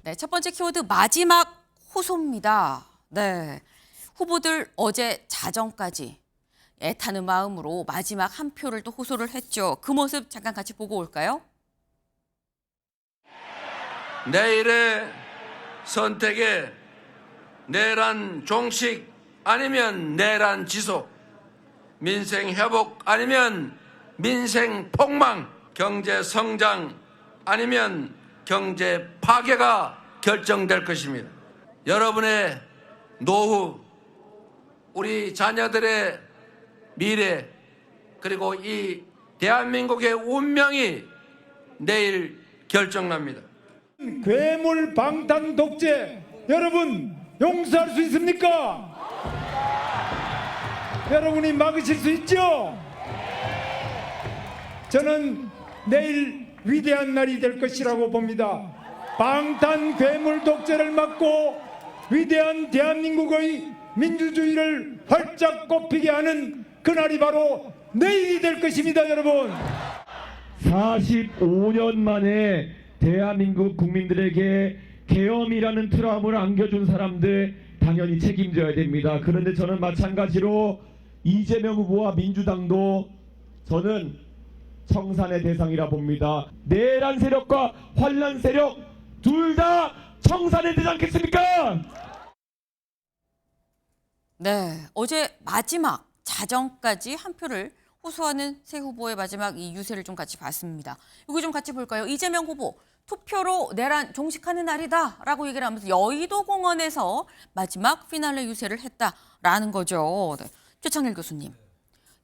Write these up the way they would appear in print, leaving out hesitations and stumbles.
네, 첫 번째 키워드 마지막 호소입니다. 네, 후보들 어제 자정까지 애타는 마음으로 마지막 한 표를 또 호소를 했죠. 그 모습 잠깐 같이 보고 올까요? 내일의 선택에 내란 종식 아니면 내란 지속, 민생 회복 아니면 민생 폭망, 경제 성장 아니면 경제 파괴가 결정될 것입니다. 여러분의 노후, 우리 자녀들의 미래, 그리고 이 대한민국의 운명이 내일 결정납니다. 괴물 방탄 독재 여러분 용서할 수 있습니까? 여러분이 막으실 수 있죠? 저는 내일 위대한 날이 될 것이라고 봅니다. 방탄 괴물 독재를 막고 위대한 대한민국의 민주주의를 활짝 꽃피게 하는 그날이 바로 내일이 될 것입니다, 여러분. 45년 만에 대한민국 국민들에게 계엄이라는 트라우마를 안겨준 사람들 당연히 책임져야 됩니다. 그런데 저는 마찬가지로 이재명 후보와 민주당도 저는 청산의 대상이라 봅니다. 내란 세력과 환란 세력 둘 다 청산해야 되지 않겠습니까? 네, 어제 마지막 자정까지 한 표를 호소하는 새 후보의 마지막 이 유세를 좀 같이 봤습니다. 이거 좀 같이 볼까요? 이재명 후보 투표로 내란 종식하는 날이다라고 얘기를 하면서 여의도 공원에서 마지막 피날레 유세를 했다라는 거죠. 네. 최창일 교수님,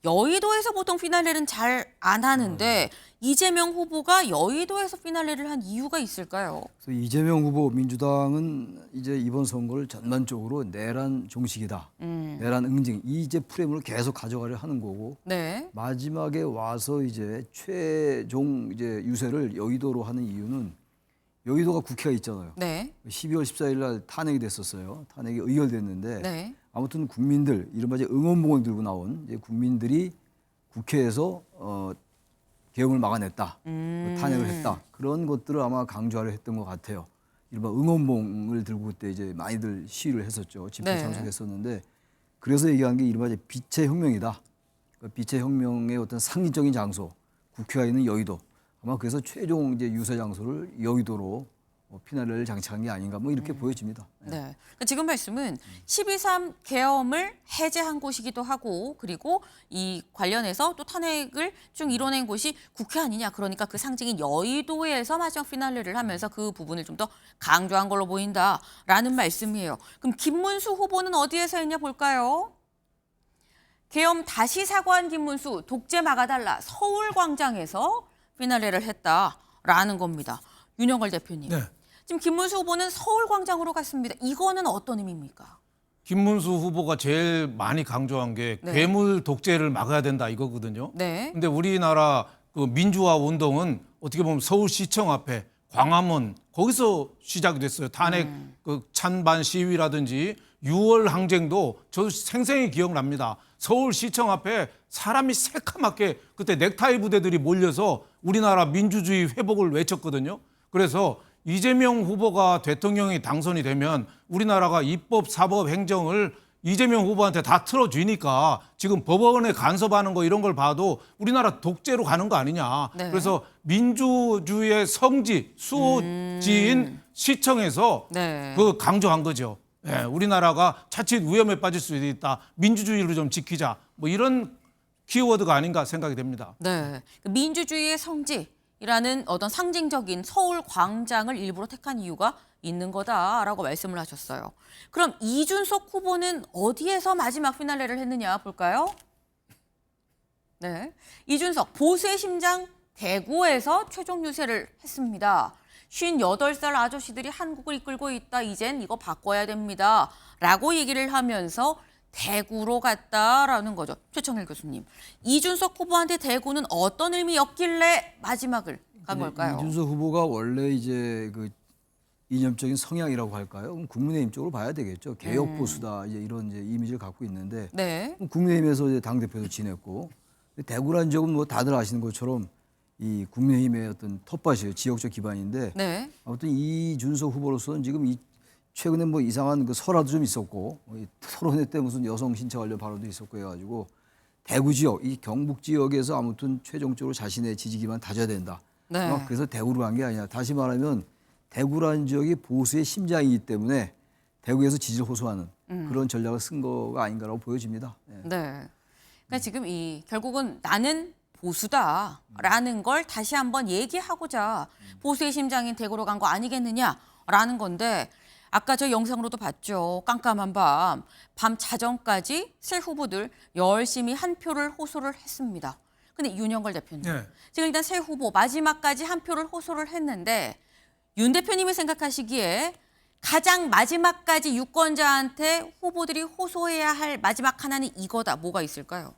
여의도에서 보통 피날레는 잘 안 하는데 이재명 후보가 여의도에서 피날레를 한 이유가 있을까요? 그래서 이재명 후보 민주당은 이제 이번 선거를 전반적으로 내란 종식이다, 내란 응징 이제 프레임을 계속 가져가려 하는 거고, 네. 마지막에 와서 이제 최종 이제 유세를 여의도로 하는 이유는 여의도가 국회가 있잖아요. 네. 12월 14일 날 탄핵이 됐었어요. 탄핵이 의결됐는데 네. 아무튼 국민들 이른바 이제 응원봉을 들고 나온 이제 국민들이 국회에서 계엄을 막아냈다, 탄핵을 했다, 그런 것들을 아마 강조하려 했던 것 같아요. 이른바 응원봉을 들고 그때 이제 많이들 시위를 했었죠. 집회 네. 참석했었는데, 그래서 얘기한 게 이른바 이제 빛의 혁명이다. 빛의 혁명의 어떤 상징적인 장소, 국회가 있는 여의도. 아마 그래서 최종 이제 유세 장소를 여의도로 피날레를 장착한 게 아닌가, 뭐 이렇게 보여집니다. 네. 그러니까 지금 말씀은 12.3 계엄을 해제한 곳이기도 하고, 그리고 이 관련해서 또 탄핵을 쭉 이뤄낸 곳이 국회 아니냐. 그러니까 그 상징인 여의도에서 마지막 피날레를 하면서 그 부분을 좀 더 강조한 걸로 보인다라는 말씀이에요. 그럼 김문수 후보는 어디에서 했냐 볼까요? 계엄 다시 사과한 김문수, 독재 막아달라, 서울광장에서 피날레를 했다라는 겁니다. 윤영걸 대표님. 네. 지금 김문수 후보는 서울광장으로 갔습니다. 이거는 어떤 의미입니까? 김문수 후보가 제일 많이 강조한 게 네. 괴물 독재를 막아야 된다 이거거든요. 네. 근데 우리나라 그 민주화 운동은 어떻게 보면 서울시청 앞에 광화문 거기서 시작이 됐어요. 탄핵 그 찬반 시위라든지 6월 항쟁도 저도 생생히 기억납니다. 서울시청 앞에 사람이 새카맣게 그때 넥타이 부대들이 몰려서 우리나라 민주주의 회복을 외쳤거든요. 그래서 이재명 후보가 대통령이 당선이 되면 우리나라가 입법, 사법, 행정을 이재명 후보한테 다 틀어주니까 지금 법원에 간섭하는 거 이런 걸 봐도 우리나라 독재로 가는 거 아니냐. 네. 그래서 민주주의의 성지, 수호지인 시청에서 네. 그 강조한 거죠. 예, 우리나라가 자칫 위험에 빠질 수 있다. 민주주의를 좀 지키자. 뭐 이런 키워드가 아닌가 생각이 됩니다. 네. 민주주의의 성지라는 어떤 상징적인 서울 광장을 일부러 택한 이유가 있는 거다라고 말씀을 하셨어요. 그럼 이준석 후보는 어디에서 마지막 피날레를 했느냐 볼까요? 네. 이준석 보수의 심장 대구에서 최종 유세를 했습니다. 58살 아저씨들이 한국을 이끌고 있다. 이젠 이거 바꿔야 됩니다. 라고 얘기를 하면서 대구로 갔다라는 거죠. 최청일 교수님. 이준석 후보한테 대구는 어떤 의미였길래 마지막을 간 걸까요? 이준석 후보가 원래 이제 그 이념적인 성향이라고 할까요? 그럼 국민의힘 쪽으로 봐야 되겠죠. 개혁 보수다, 이제 이런 이제 이미지를 갖고 있는데, 네. 국민의힘에서 이제 당 대표도 지냈고, 대구라는 지역은 뭐 다들 아시는 것처럼 이 국민의힘의 어떤 텃밭이에요. 지역적 기반인데 네. 아무튼 이준석 후보로서는 지금 최근에 뭐 이상한 그 설화도 좀 있었고 이 토론회 때 무슨 여성 신체 관련 발언도 있었고 해가지고 대구 지역, 이 경북 지역에서 아무튼 최종적으로 자신의 지지 기반 다져야 된다. 네. 그래서 대구로 간 게 아니라 다시 말하면 대구라는 지역이 보수의 심장이기 때문에 대구에서 지지를 호소하는 그런 전략을 쓴 거가 아닌가라고 보여집니다. 예. 네. 그러니까 지금 결국은 나는 보수다라는 걸 다시 한번 얘기하고자 보수의 심장인 대구로 간 거 아니겠느냐라는 건데 아까 저 영상으로도 봤죠. 깜깜한 밤 자정까지 새 후보들 열심히 한 표를 호소를 했습니다. 근데 윤영걸 대표님, 네. 지금 일단 새 후보 마지막까지 한 표를 호소를 했는데 윤 대표님이 생각하시기에 가장 마지막까지 유권자한테 후보들이 호소해야 할 마지막 하나는 이거다. 뭐가 있을까요?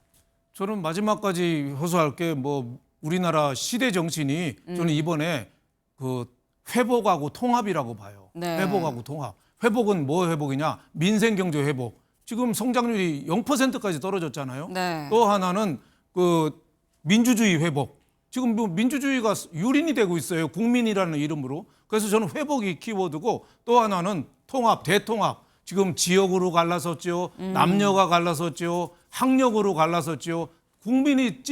저는 마지막까지 호소할 게 뭐 우리나라 시대 정신이 저는 이번에 그 회복하고 통합이라고 봐요. 네. 회복하고 통합. 회복은 뭐 회복이냐? 민생 경제 회복. 지금 성장률이 0%까지 떨어졌잖아요. 네. 또 하나는 그 민주주의 회복. 지금 뭐 민주주의가 유린이 되고 있어요. 국민이라는 이름으로. 그래서 저는 회복이 키워드고 또 하나는 통합, 대통합. 지금 지역으로 갈라섰죠. 남녀가 갈라섰죠. 학력으로 갈라섰죠. 국민이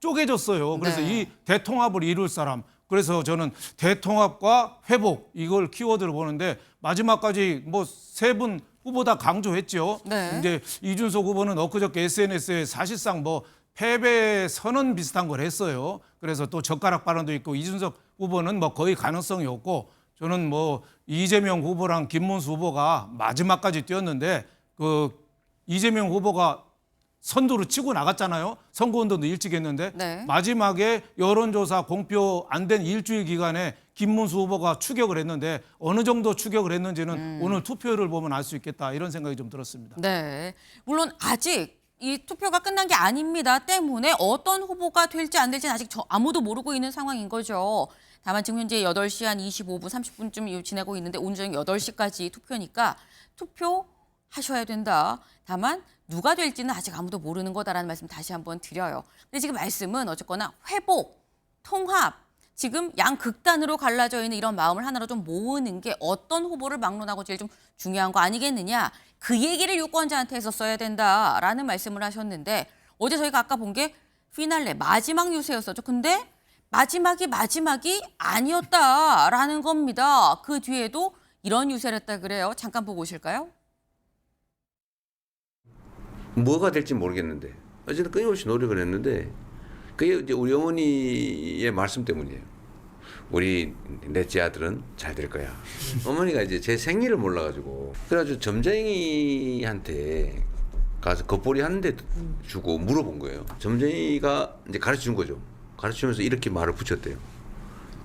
쪼개졌어요. 그래서 네. 이 대통합을 이룰 사람. 그래서 저는 대통합과 회복 이걸 키워드로 보는데 마지막까지 뭐 세 분 후보 다 강조했죠. 네. 이제 이준석 후보는 엊그저께 SNS에 사실상 뭐 패배 선언 비슷한 걸 했어요. 그래서 또 젓가락 발언도 있고 이준석 후보는 뭐 거의 가능성이 없고 저는 뭐 이재명 후보랑 김문수 후보가 마지막까지 뛰었는데 그 이재명 후보가 선두로 치고 나갔잖아요. 선거운동도 일찍 했는데 네. 마지막에 여론조사 공표 안 된 일주일 기간에 김문수 후보가 추격을 했는데 어느 정도 추격을 했는지는 오늘 투표를 보면 알 수 있겠다 이런 생각이 좀 들었습니다. 네. 물론 아직 이 투표가 끝난 게 아닙니다. 때문에 어떤 후보가 될지 안 될지는 아직 아무도 모르고 있는 상황인 거죠. 다만 지금 현재 8시 한 25분, 30분쯤 지나고 있는데 오늘 저녁 8시까지 투표니까 투표하셔야 된다. 다만 누가 될지는 아직 아무도 모르는 거다라는 말씀 다시 한번 드려요. 근데 지금 말씀은 어쨌거나 회복, 통합, 지금 양극단으로 갈라져 있는 이런 마음을 하나로 좀 모으는 게 어떤 후보를 막론하고 제일 좀 중요한 거 아니겠느냐. 그 얘기를 유권자한테 했었어야 된다라는 말씀을 하셨는데 어제 저희가 아까 본 게 피날레 마지막 유세였었죠. 근데 마지막이 아니었다라는 겁니다. 그 뒤에도 이런 유세를 했다 그래요. 잠깐 보고 오실까요? 뭐가 될지 모르겠는데 어쨌든 끊임없이 노력을 했는데 그게 이제 우리 어머니의 말씀 때문이에요. 우리 넷째 아들은 잘 될 거야. 어머니가 이제 제 생일을 몰라가지고 그래가지고 점쟁이한테 가서 겉보리 한 대 주고 물어본 거예요. 점쟁이가 이제 가르쳐 준 거죠. 가르치면서 이렇게 말을 붙였대요.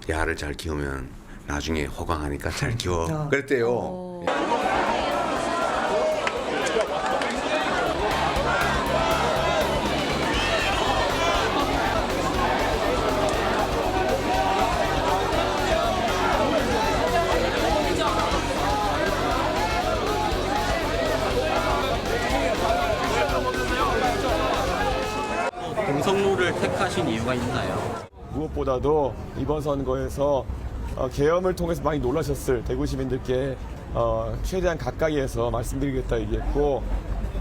야를 잘 키우면 나중에 호강하니까 잘 키워. 그랬대요. 공석로를 택하신 이유가 있나요? 무엇보다도 이번 선거에서 계엄을 통해서 많이 놀라셨을 대구 시민들께 최대한 가까이에서 말씀드리겠다 얘기했고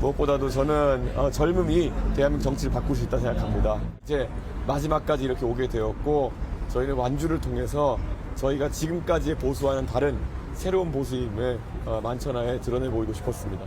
무엇보다도 저는 젊음이 대한민국 정치를 바꿀 수 있다 생각합니다. 이제 마지막까지 이렇게 오게 되었고 저희는 완주를 통해서 저희가 지금까지의 보수와는 다른 새로운 보수임을 만천하에 드러내 보이고 싶었습니다.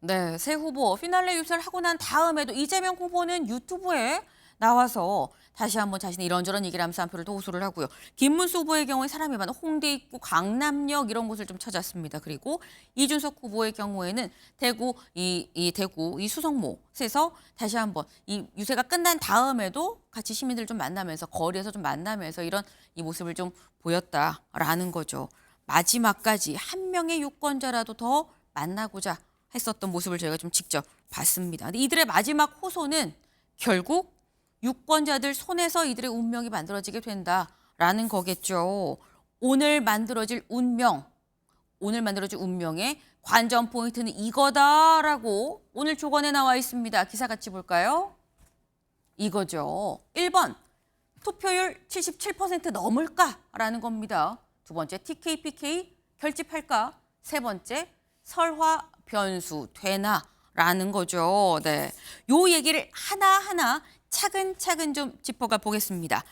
네, 새 후보 피날레 유세를 하고 난 다음에도 이재명 후보는 유튜브에 나와서 다시 한번 자신의 이런저런 얘기를 하면서 한 표를 더 호소를 하고요. 김문수 후보의 경우에 사람이 많은 홍대 입구, 강남역 이런 곳을 좀 찾았습니다. 그리고 이준석 후보의 경우에는 대구 이 수성못에서 다시 한번 이 유세가 끝난 다음에도 같이 시민들 좀 만나면서 거리에서 좀 만나면서 이런 이 모습을 좀 보였다라는 거죠. 마지막까지 한 명의 유권자라도 더 만나고자 했었던 모습을 저희가 좀 직접 봤습니다. 근데 이들의 마지막 호소는 결국 유권자들 손에서 이들의 운명이 만들어지게 된다라는 거겠죠. 오늘 만들어질 운명의 관전 포인트는 이거다라고 오늘 조건에 나와 있습니다. 기사 같이 볼까요? 이거죠. 1번 투표율 77% 넘을까라는 겁니다. 두 번째 TK, PK 결집할까? 세 번째 설화 변수 되나라는 거죠. 네, 요 얘기를 하나하나 차근차근 좀 짚어가 보겠습니다.